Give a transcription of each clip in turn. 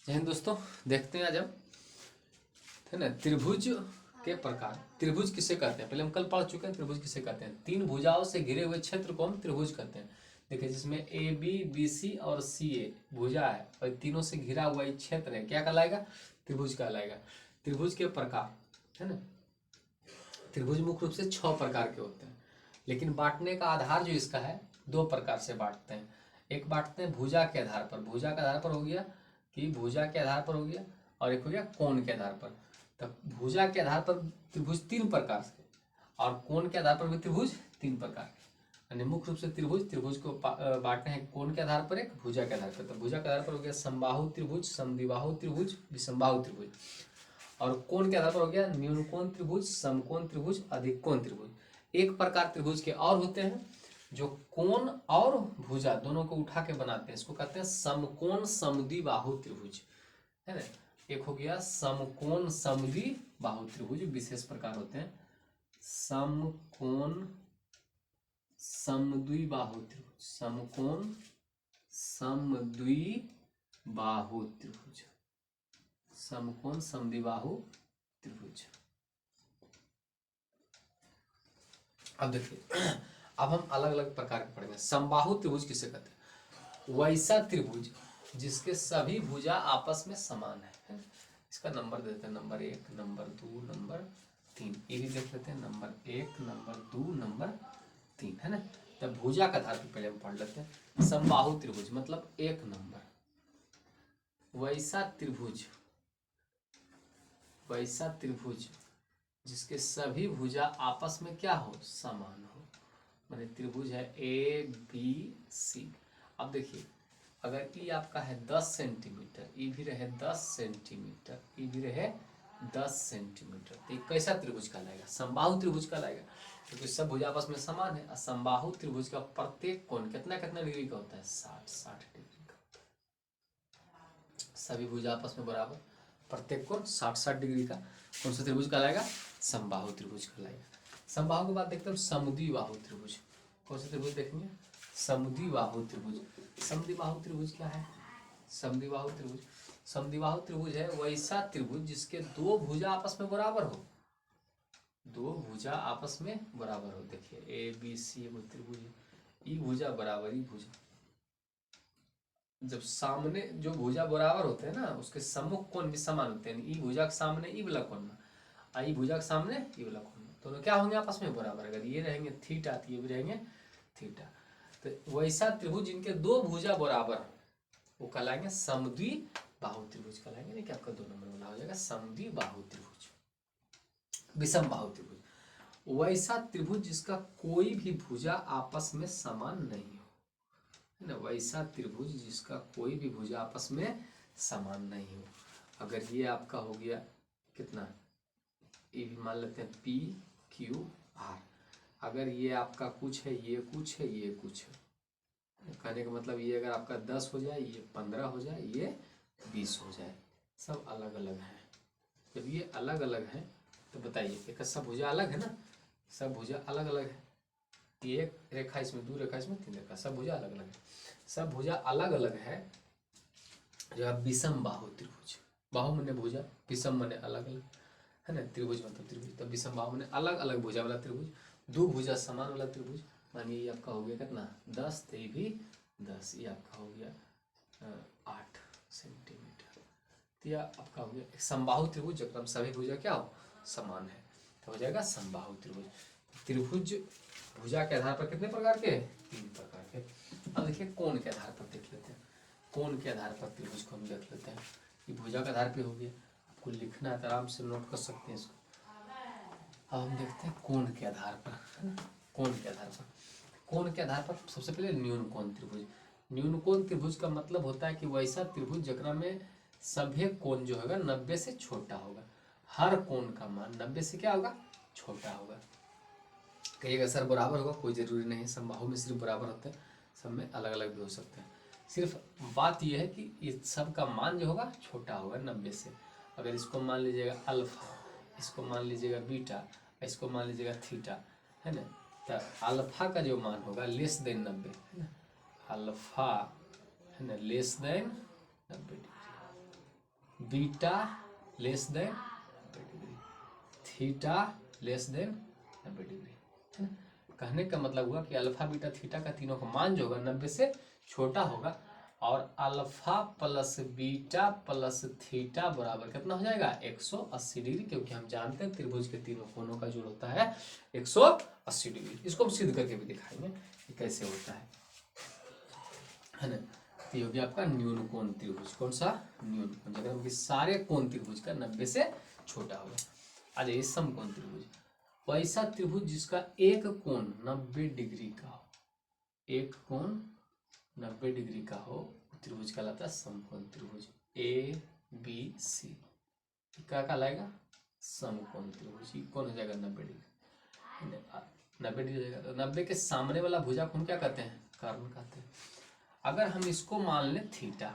जय हिंद दोस्तों। देखते हैं आज हम, है ना, त्रिभुज के प्रकार। त्रिभुज किसे कहते हैं, पहले हम कल पढ़ चुके हैं। त्रिभुज किसे कहते हैं? तीन भुजाओं से घिरे हुए क्षेत्र को हम त्रिभुज कहते हैं। देखिए, जिसमें ए बी बी सी और सी ए भुजा है और तीनों से घिरा हुआ ये क्षेत्र है, क्या कहलाएगा? त्रिभुज कहलाएगा। त्रिभुज के प्रकार, है ना, त्रिभुज मुख्य रूप से 6 प्रकार के होते हैं, लेकिन बांटने का आधार जो इसका है 2 प्रकार से बांटते हैं। एक बांटते हैं भुजा के आधार पर, भुजा के आधार पर हो गया कि भुजा के आधार पर हो गया, और एक हो गया कोण के आधार पर। तो भुजा के आधार पर त्रिभुज 3 प्रकार से, और कोण के आधार पर भी त्रिभुज 3 प्रकार के। यानी मुख्य रूप से त्रिभुज को बांटते हैं कोण के आधार पर, एक भुजा के आधार पर। तो भुजा के आधार पर हो गया समबाहु त्रिभुज, समद्विबाहु त्रिभुज, विषमबाहु त्रिभुज। और कोण के आधार पर हो गया न्यून कोण त्रिभुज, समकोण त्रिभुज, अधिक कोण त्रिभुज। एक प्रकार त्रिभुज के और होते हैं जो कोण और भुजा दोनों को उठा के बनाते हैं, इसको कहते हैं समकोण समद्विबाहु त्रिभुज, है ना। एक हो गया समकोण समद्विबाहु त्रिभुज, विशेष प्रकार होते हैं समकोण समद्विबाहु त्रिभुज, समकोण समद्विबाहु त्रिभुज, समकोण समद्विबाहु त्रिभुज। अब देखिए, अब हम अलग अलग प्रकार के पढ़ेंगे। समबाहु त्रिभुज किसे कहते हैं? वैसा त्रिभुज जिसके सभी भुजा आपस में समान है। इसका नंबर दे देते हैं, नंबर 1, नंबर 2, नंबर 3। ये भी देख लेते हैं, नंबर 1, नंबर 2, नंबर 3, है ना। तब भुजा का आधार पर पहले हम पढ़ लेते हैं। समबाहु त्रिभुज मतलब 1 नंबर। वैसा त्रिभुज, वैसा त्रिभुज जिसके सभी भुजा आपस में क्या हो? समान हो। माने त्रिभुज है ए बी सी। अब देखिए, अगर ई आपका है 10 सेंटीमीटर, ई भी रहे 10 सेंटीमीटर, ई भी रहे 10 सेंटीमीटर, तो ये कैसा त्रिभुज कहलाएगा? समबाहु त्रिभुज कहलाएगा, क्योंकि सब भुजा आपस में समान है। समबाहु त्रिभुज का प्रत्येक कोण कितना कितना डिग्री का होता है? 60 डिग्री का। सभी भुजा आपस में बराबर, प्रत्येक कोण 60 डिग्री का। कौन सा त्रिभुज कहलाएगा? समबाहु त्रिभुज कहलाएगा। समबाहु के बाद देखते हैं समद्विबाहु त्रिभुज। कौन सा त्रिभुज देखेंगे? समद्विबाहु त्रिभुज। समद्विबाहु त्रिभुज क्या है? समद्विबाहु त्रिभुज, समद्विबाहु त्रिभुज है वैसा त्रिभुज जिसके 2 भुजा आपस में बराबर हो। 2 भुजा आपस में बराबर हो। देखिए, ए बी सी एगो त्रिभुज है, ई भुजा बराबर ई भुजा। जब सामने जो भुजा बराबर होते हैं ना, उसके सम्मुख कोण भी समान होते हैं। ई भुजा के सामने ई वाला कोण, आई भुजा के सामने ई वाला कोण, दोनों क्या होंगे? आपस में बराबर। अगर ये रहेंगे थीटा तो ये भी रहेंगे थीटा। तो वैसा त्रिभुज जिनके 2 भुजा बराबर वो कहलाएंगे समद्विबाहु त्रिभुज कहलाएंगे। नहीं कि आपका 2 नंबर वाला हो जाएगा समद्विबाहु त्रिभुज। विषमबाहु त्रिभुज, वैसा त्रिभुज जिसका कोई भी भुजा आपस में समान नहीं हो, है ना। वैसा त्रिभुज जिसका कोई भी भुजा आपस में समान नहीं हो। अगर ये आपका हो गया कितना, ये भी मान लेते हैं पी क्यू आर। अगर ये आपका कुछ है, ये कुछ है, ये कुछ है, कहने का मतलब ये अगर आपका 10 हो जाए, ये 15 हो जाए, ये 20 हो जाए, सब अलग अलग हैं। जब ये अलग अलग हैं तो बताइए, एक सब भुजा अलग है ना, सब भुजा अलग अलग है। एक रेखा इसमें, 2 रेखा इसमें, 3 रेखा, सब भुजा अलग अलग है। सब भुजा अलग अलग है जो है विषम बाहु त्रिभुज। बाहु मने भुजा, विषम मने अलग अलग, है ना। त्रिभुज मतलब त्रिभुज, तो विषम बाहु मने अलग अलग भुजा वाला त्रिभुज। 2 भुजा समान वाला त्रिभुज। मानिए ये आपका हो गया कितना 10, तो ये भी 10, ये आपका हो गया 8 सेंटीमीटर। तो यह आपका हो गया एक समबाहु त्रिभुज, जब सभी भुजा क्या हो? समान है, तो हो जाएगा समबाहु त्रिभुज। त्रिभुज भुजा के आधार पर कितने प्रकार के? 3 प्रकार के। अब देखिए कोण के आधार पर देख लेते हैं। कोण के आधार पर त्रिभुज को हम देख लेते हैं। ये भुजा के आधार पर हो गया, आपको लिखना है तो आराम से नोट कर सकते हैं इसको। अब हम देखते हैं कोण के आधार पर, कोण के आधार पर। कोण के आधार पर सबसे पहले न्यून कोण त्रिभुज। न्यून कोण त्रिभुज का मतलब होता है कि वैसा त्रिभुज जकरा में सभी कोण जो होगा 90 से छोटा होगा। हर कोण का मान 90 से क्या होगा? छोटा होगा। कई का सर बराबर होगा, कोई जरूरी नहीं है। समबाहु में सिर्फ बराबर होता है, सब में अलग अलग भी हो सकते हैं। सिर्फ बात यह है कि ये सब का मान जो होगा छोटा होगा 90 से। अगर इसको मान लीजिएगा अल्फा, इसको मान लीजिएगा बीटा, इसको मान लीजिएगा थीटा, है ना। तो अल्फा का जो मान होगा लेस देन 90, है ना। अल्फा, है ना, less than 90 degree. Beta less than 90 degree, theta less than 90 degree, है ना। कहने का मतलब हुआ कि अल्फा बीटा थीटा का तीनों का मान जो होगा 90 से छोटा होगा, और alpha plus beta plus theta बराबर कितना हो जाएगा 180 डिग्री, क्योंकि हम जानते हैं त्रिभुज के तीनों कोणों का जोड़ होता है 180 डिग्री। इसको हम सिद्ध करके भी दिखाएंगे कि कैसे होता है ना। तो ये हो गया आपका न्यून कोण त्रिभुज। कौन सा? न्यून कोण, जगह कि सारे कोण त्रिभुज का 90 से छोटा होगा। आ जाइए समकोण त्रिभुज, वैसा त्रिभुज जिसका एक कोण 90 डिग्री का हो, एक कोण 90 डिग्री का हो, त्रिभुज कहलाता है समकोण त्रिभुज। ए बी सी क्या कहलाएगा? समकोण त्रिभुज। ये कौन हो जाएगा 90 डिग्री, 90 डिग्री हो जाएगा। तो 90 के सामने वाला भुजा कोण क्या कहते हैं? कर्ण कहते हैं। अगर हम इसको मान लें थीटा,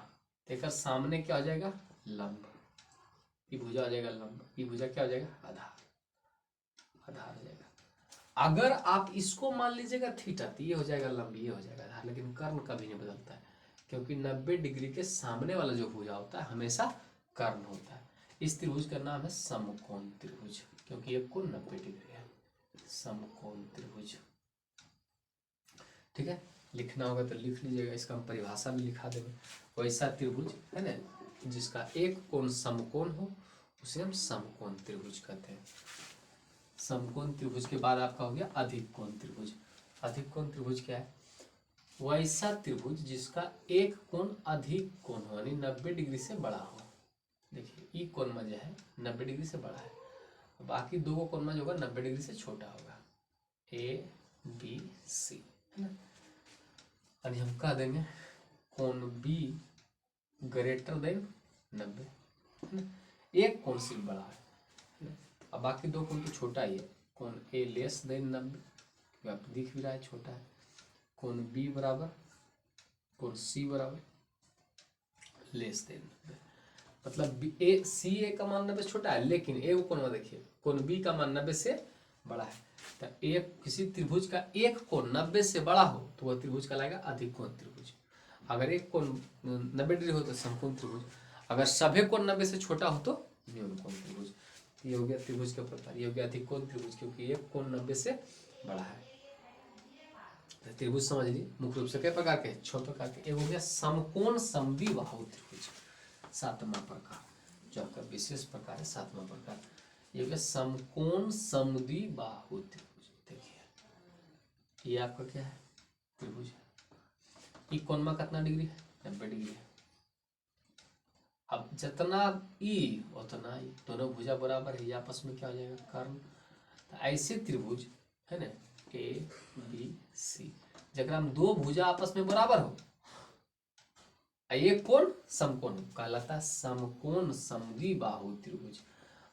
तो एक सामने क्या हो जाएगा? लंब। ये भुजा हो जाएगा लंब, ये भुजा क्या हो जाएगा? आधार, आधार हो जाएगा। अगर आप इसको मान लीजिएगा थीटा, तो ये हो जाएगा लंब, ये हो जाएगा आधार। लेकिन कर्ण कभी नहीं बदलता है, क्योंकि 90 डिग्री के सामने वाला जो भुजा होता है हमेशा कर्ण होता है। इस त्रिभुज का नाम है समकोण त्रिभुज, क्योंकि ये कोण 90 डिग्री है। समकोण त्रिभुज, ठीक है। लिखना होगा तो लिख लीजिएगा, इसका हम परिभाषा भी लिखा देंगे। वैसा त्रिभुज है ना जिसका एक कोण समकोण हो, उसे हम समकोण त्रिभुज कहते हैं। समकोण त्रिभुज के बाद आपका हो गया अधिक कोण त्रिभुज। अधिक कोण त्रिभुज क्या है? वैसा त्रिभुज जिसका एक कोण अधिक कोण हो, यानी 90 डिग्री से बड़ा हो। देखिए ई कोण में जो है 90 डिग्री से बड़ा है, बाकी दो को कोण में जो होगा 90 डिग्री से छोटा होगा। ए बी सी, है ना। और हम कह देंगे कोण बी ग्रेटर देन 90, है ना। एक कोण सिर्फ बड़ा है, अब बाकी दो कोण तो छोटा ही है। कोण ए लेस देन 90, आप दिख भी रहा है छोटा है। कोण बी बराबर, कोण सी बराबर लेस देन 90, मतलब ए सी ए का मान 90 से छोटा है, लेकिन ए को कोण में देखिए कोण बी का मान 90 से बड़ा है। तो एक किसी त्रिभुज का एक कोण 90 से बड़ा हो तो वह त्रिभुज कहलाएगा अधिक कोण त्रिभुज। अगर एक कोण 90 डिग्री हो तो समकोण त्रिभुज, अगर सभी कोण 90 से छोटा हो तो न्यून कोण त्रिभुज। ये हो गया त्रिभुज का प्रकार। ये हो गया अधिक कोण त्रिभुज, क्योंकि एक कोण 90 से बड़ा है। त्रिभुज समझ लीजिए मुख्य रूप से कई प्रकार के? 6 प्रकार के। एक हो गया समकोण समद्विबाहु त्रिभुज, 7वां प्रकार, जो आपका विशेष प्रकार है 7वां प्रकार। ये हो गया समकोण समद्विबाहु त्रिभुज। देखिए ये आपका क्या है? त्रिभुज है। ई कोण में कितना डिग्री है? 90 डिग्री है। अब जितना ई उतना ई, दोनों भुजा बराबर है, ये आपस में क्या हो जाएगा? कर्ण। तो ऐसे त्रिभुज है ना ए बी सी, जगह हम दो भुजा आपस में बराबर हो, एक कोण समकोण कहलाता है समकोण समद्विबाहु त्रिभुज।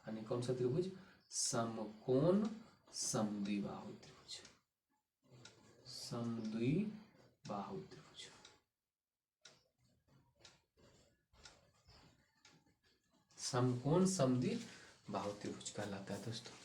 यानी कौन सा त्रिभुज? समकोण समद्विबाहु त्रिभुज, समद्विबाहु त्रिभुज। समकोण समद्विबाहु त्रिभुज कहलाता है दोस्तों।